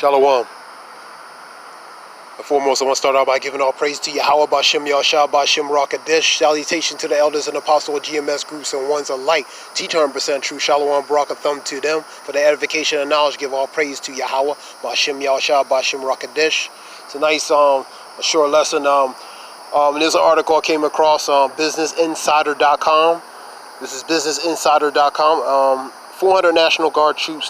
Shalom. Foremost, I want to start out by giving all praise to Yahweh, Bashem, Yahshua, Bashem, Rakadish. Salutation to the elders and apostles of GMS groups and ones alike. Teacher and percent true. Shalom, Barakathum to them. For the edification and knowledge, give all praise to Yahweh, Bashem, Yahshua, Bashem, Rakadish. It's a nice, a short lesson. There's an article I came across on BusinessInsider.com. This is BusinessInsider.com. 400 National Guard troops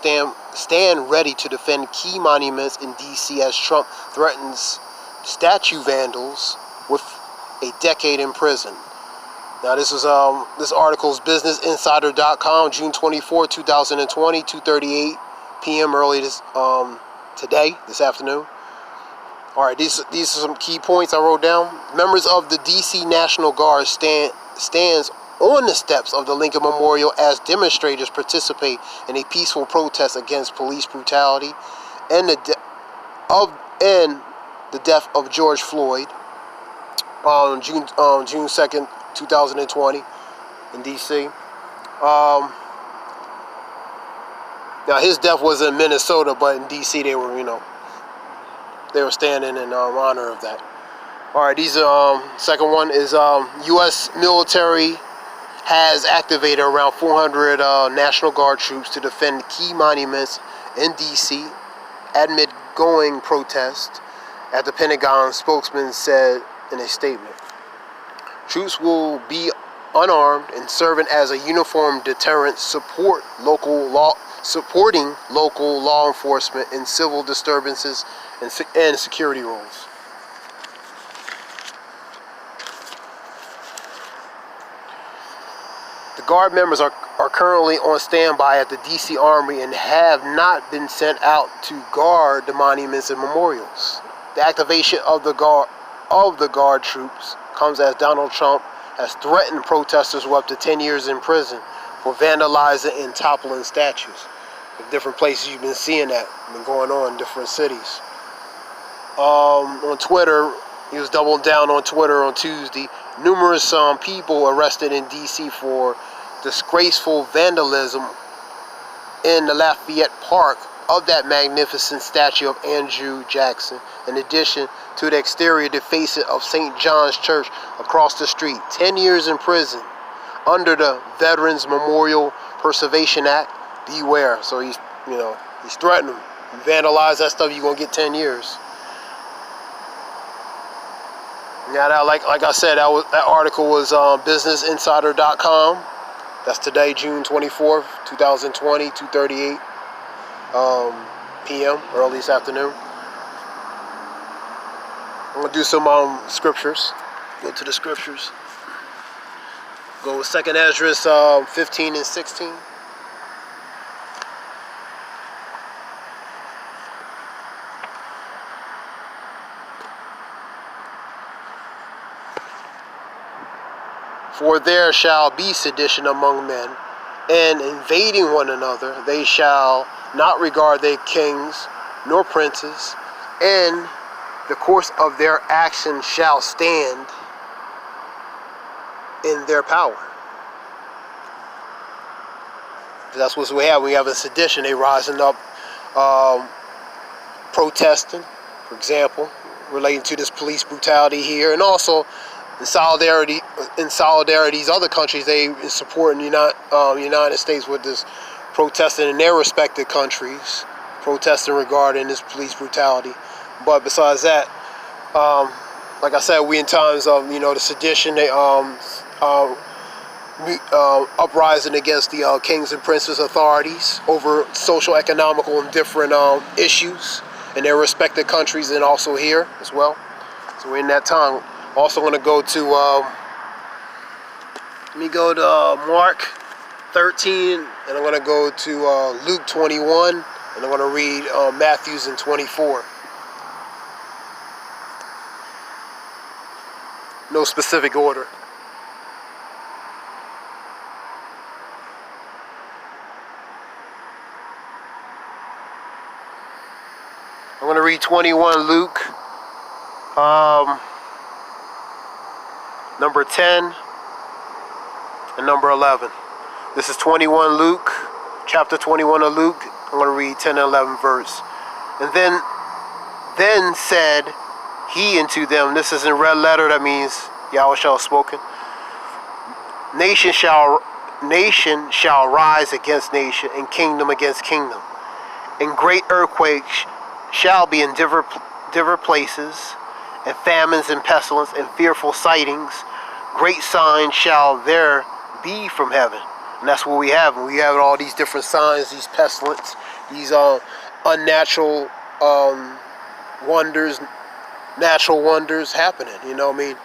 stand ready to defend key monuments in D.C. as Trump threatens statue vandals with a decade in prison. Now this article is BusinessInsider.com, June 24, 2020, 2:38 p.m. early this afternoon. All right, these are some key points I wrote down. Members of the D.C. National Guard stands on the steps of the Lincoln Memorial as demonstrators participate in a peaceful protest against police brutality and the death of George Floyd on June 2nd, 2020 in D.C. Now his death was in Minnesota, but in D.C. they were standing in honor of that. All right, second one is U.S. military has activated around 400 National Guard troops to defend key monuments in D.C. amid ongoing protest, as the Pentagon spokesman said in a statement. Troops will be unarmed and serving as a uniform deterrent, supporting local law enforcement in civil disturbances and security roles. The Guard members are currently on standby at the D.C. Armory and have not been sent out to guard the monuments and memorials. The activation of the Guard troops comes as Donald Trump has threatened protesters with up to 10 years in prison for vandalizing and toppling statues. In different places you've been seeing that been going on in different cities. On Twitter, he was doubling down on Twitter on Tuesday. Numerous people arrested in D.C. for disgraceful vandalism in the Lafayette Park of that magnificent statue of Andrew Jackson, in addition to the exterior defacing of St. John's Church across the street. 10 years in prison under the Veterans Memorial Preservation Act. Beware. So he's threatening them. You vandalize that stuff, you're gonna get 10 years. Now, like I said, that article was on BusinessInsider.com. That's today, June 24th, 2020, 2:38 p.m. early this afternoon. I'm gonna do some scriptures. Go to the scriptures. Go with 2nd Ezra 15 and 16. For there shall be sedition among men, and invading one another. They shall not regard their kings nor princes, and the course of their action shall stand in their power. That's what we have. We have a sedition. They rising up, protesting, for example, relating to this police brutality here, and also in solidarity, these other countries, they supporting United States with this protesting in their respective countries, protesting regarding this police brutality. But besides that, like I said, we in times of the sedition, they uprising against the kings and princes authorities over social, economical, and different issues in their respective countries, and also here as well. So we're in that time. Also going to go to, Mark 13, and I'm going to go to Luke 21, and I'm going to read Matthews in 24. No specific order. I'm going to read 21 Luke. Number 10 and number 11. This is 21 Luke, chapter 21 of Luke. I'm going to read 10 and 11 verse. And then said he unto them, this is in red letter, that means Yahweh shall have spoken, nation shall rise against nation, and kingdom against kingdom. And great earthquakes shall be in different places, and famines and pestilence and fearful sightings. Great signs shall there be from heaven. And that's what we have. We have all these different signs, these pestilence, these unnatural wonders, natural wonders happening. You know what I mean?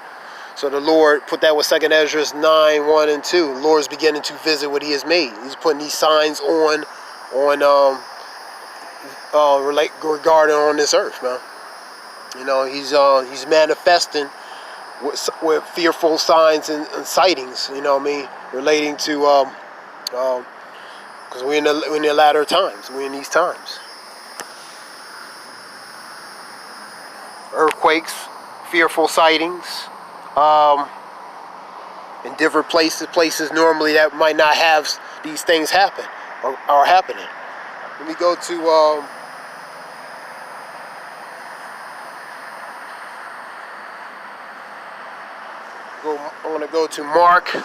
So the Lord put that with 2nd Ezra 9:1 and 2. The Lord is beginning to visit what He has made. He's putting these signs on regarding on this earth, man. You know, He's manifesting with fearful signs and sightings. You know what I mean? Relating to because we're in the latter times. We're in these times. Earthquakes, fearful sightings. In different places normally that might not have these things happen or are happening. Let me go to I want to go to Mark.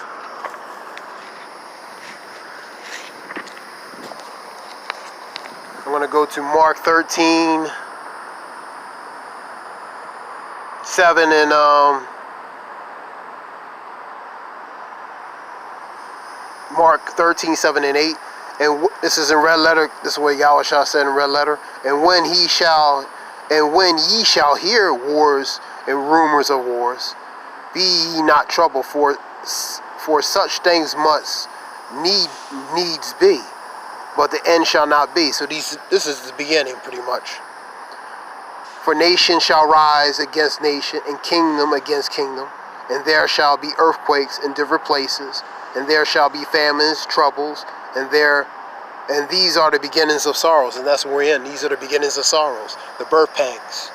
I want to go to Mark 13:7 and Mark 13:7 and 8, and this is in red letter. This is what Yahweh said in red letter. And when ye shall hear wars and rumors of wars, be ye not troubled, for such things must needs be, but the end shall not be. So this is the beginning, pretty much. For nation shall rise against nation, and kingdom against kingdom, and there shall be earthquakes in different places. And there shall be famines, troubles, and these are the beginnings of sorrows. And that's what we're in. These are the beginnings of sorrows, the birth pangs.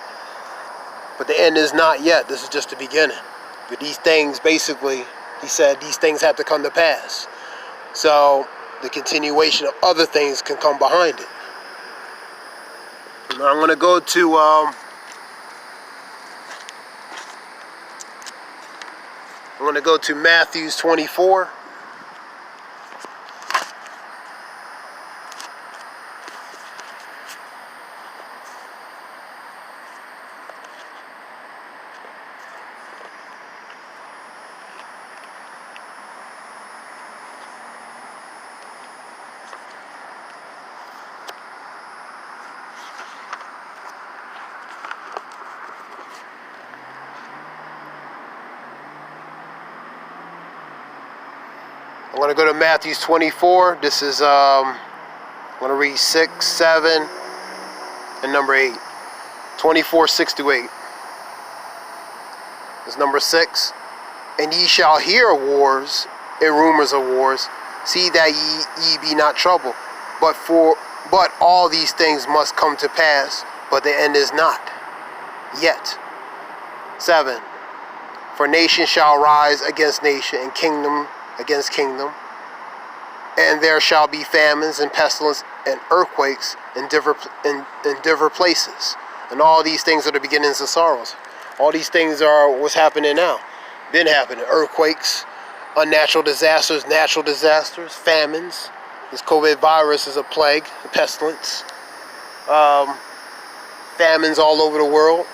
But the end is not yet. This is just the beginning. But these things, basically, He said, these things have to come to pass. So the continuation of other things can come behind it. Now I'm going to go to Matthew 24. I'm going to go to Matthew 24. This is, I'm going to read 6, 7, and number 8. 24, 6 to 8. This is number 6. And ye shall hear of wars and rumors of wars. See that ye be not troubled. But all these things must come to pass, but the end is not yet. 7. For nation shall rise against nation, and kingdom against kingdom, and there shall be famines and pestilence and earthquakes in different places. And all these things are the beginnings of sorrows. All these things are what's happening now. Been happening. Earthquakes, unnatural disasters, natural disasters, famines. This COVID virus is a plague, a pestilence. Famines all over the world.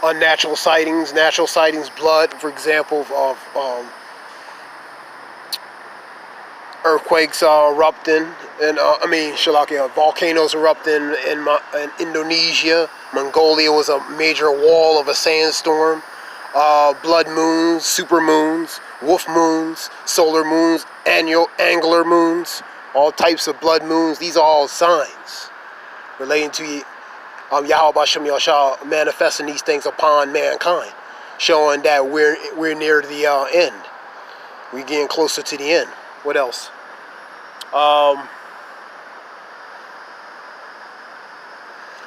Unnatural sightings, natural sightings, blood, for example, of earthquakes erupting, and volcanoes erupting in Indonesia. Mongolia was a major wall of a sandstorm. Blood moons, super moons, wolf moons, solar moons, angular moons, all types of blood moons. These are all signs relating to Yahweh Bashem Yashah manifesting these things upon mankind, showing that we're near the end. We're getting closer to the end. What else?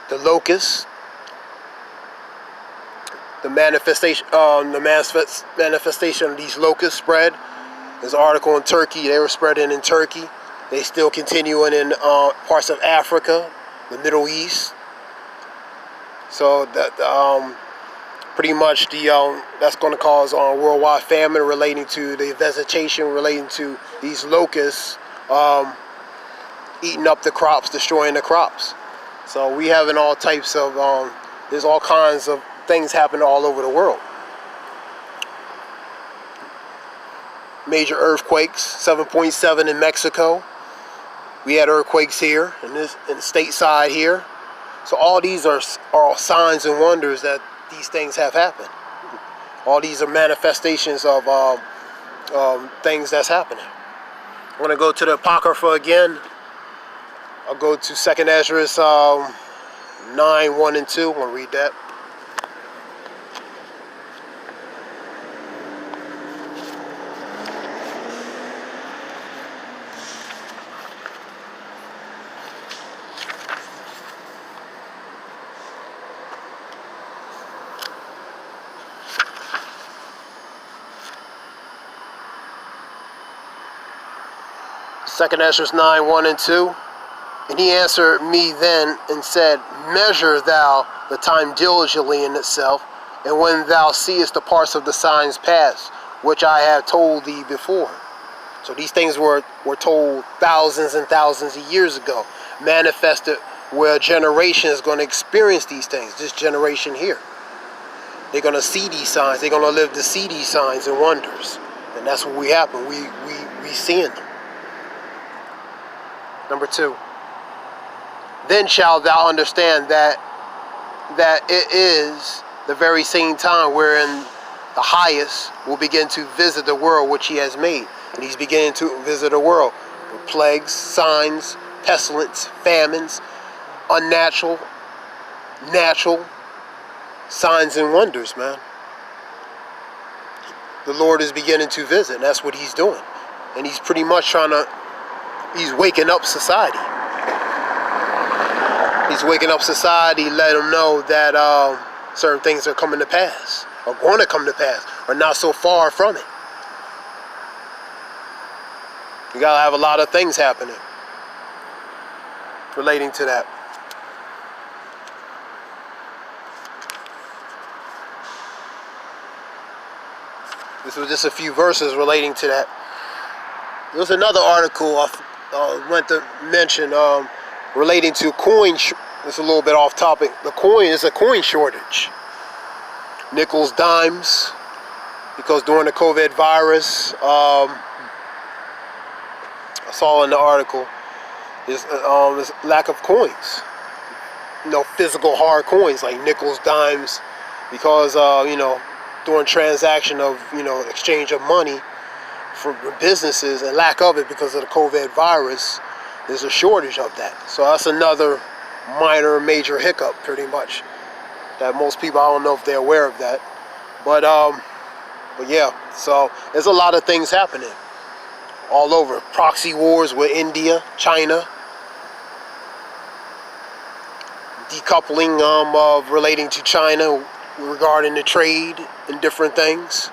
The locusts. the manifestation of these locusts spread. There's an article in Turkey. They were spreading in Turkey. They still continuing in parts of Africa, the Middle East. So that pretty much that's going to cause worldwide famine relating to the vegetation, relating to these locusts eating up the crops, destroying the crops. So we having all types of there's all kinds of things happening all over the world. Major earthquakes, 7.7 in Mexico. We had earthquakes here in the stateside here. So all these are signs and wonders that these things have happened. All these are manifestations of things that's happening. I'm going to go to the Apocrypha again. I'll go to 2nd Ezra 9, 1 and 2. I'm going to read that. Second Ezra 9, 1 and 2. And he answered me then and said, measure thou the time diligently in itself, and when thou seest the parts of the signs pass, which I have told thee before. So these things were told thousands and thousands of years ago, manifested where a generation is going to experience these things, this generation here. They're going to see these signs. They're going to live to see these signs and wonders. And that's what we happen. We seeing them. Number 2. Then shalt thou understand that it is the very same time wherein the highest will begin to visit the world which he has made. And he's beginning to visit the world with plagues, signs, pestilence, famines, unnatural, natural signs and wonders, man. The Lord is beginning to visit, and that's what he's doing. And he's pretty much he's waking up society. He's waking up society, let them know that certain things are coming to pass, are going to come to pass, are not so far from it. You gotta have a lot of things happening relating to that. This was just a few verses relating to that. There was another article I went to mention relating to coin. It's a little bit off topic. The coin is a coin shortage. Nickels, dimes, because during the COVID virus, I saw in the article, there's lack of coins. Physical hard coins like nickels, dimes, because during transaction of exchange of money for businesses and lack of it because of the COVID virus, there's a shortage of that. So that's another minor, major hiccup, pretty much, that most people, I don't know if they're aware of that. But yeah, so there's a lot of things happening all over. Proxy wars with India, China, decoupling of relating to China regarding the trade and different things.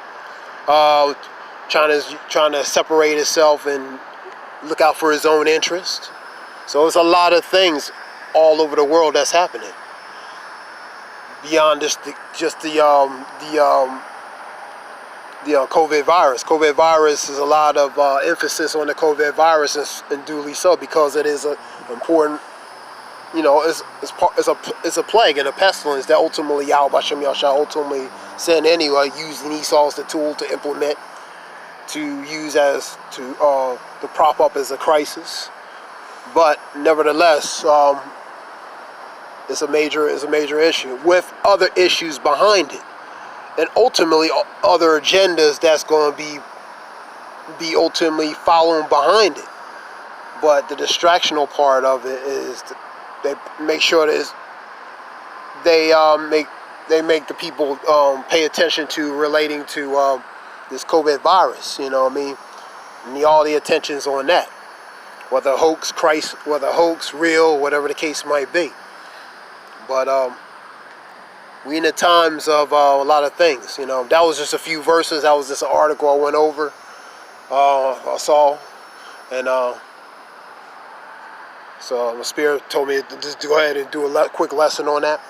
China's trying to separate itself and look out for its own interest. So there's a lot of things all over the world that's happening beyond just the COVID virus. COVID virus is a lot of emphasis on the COVID virus, and duly so, because it is an important, it's a plague and a pestilence that ultimately Yahweh Shem Yahshua ultimately sent anyway, using Esau as the tool to implement, to use as to prop up as a crisis. But nevertheless, it's a major issue with other issues behind it, and ultimately other agendas that's going to be ultimately following behind it. But the distractional part of it is they make sure that they make the people pay attention to relating to this COVID virus. You know what I mean? And all the attention's on that. Whether hoax, real, whatever the case might be. But We in the times of a lot of things. You know, that was just a few verses. That was just an article I went over. I saw, and so my spirit told me to just go ahead and do a quick lesson on that,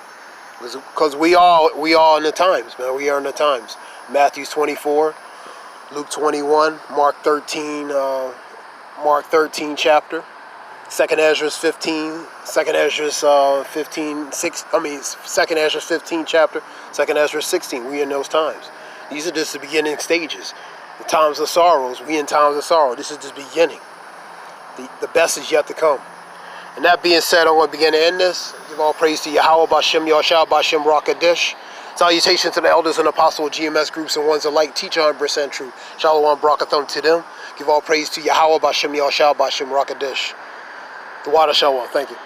because we all in the times, man. We are in the times. Matthew 24, Luke 21, Mark 13 chapter, 2nd Ezra 15, 2nd Ezra 15, 6. I mean 2nd Ezra 15 chapter, 2nd Ezra 16. We in those times. These are just the beginning stages. The times of sorrows. We in times of sorrow. This is just beginning. The best is yet to come. And that being said, I'm going to begin to end this. Give all praise to Yahweh, Bashem, Yahshua, Bashem, Rakadish. Salutation to the elders and apostles, GMS groups, and ones alike. Teach 100% true. Shalom, Brakathum to them. Give all praise to Yahweh, Bashem, Yahshua, Bashem, Rakadish. The water Shalom. Thank you.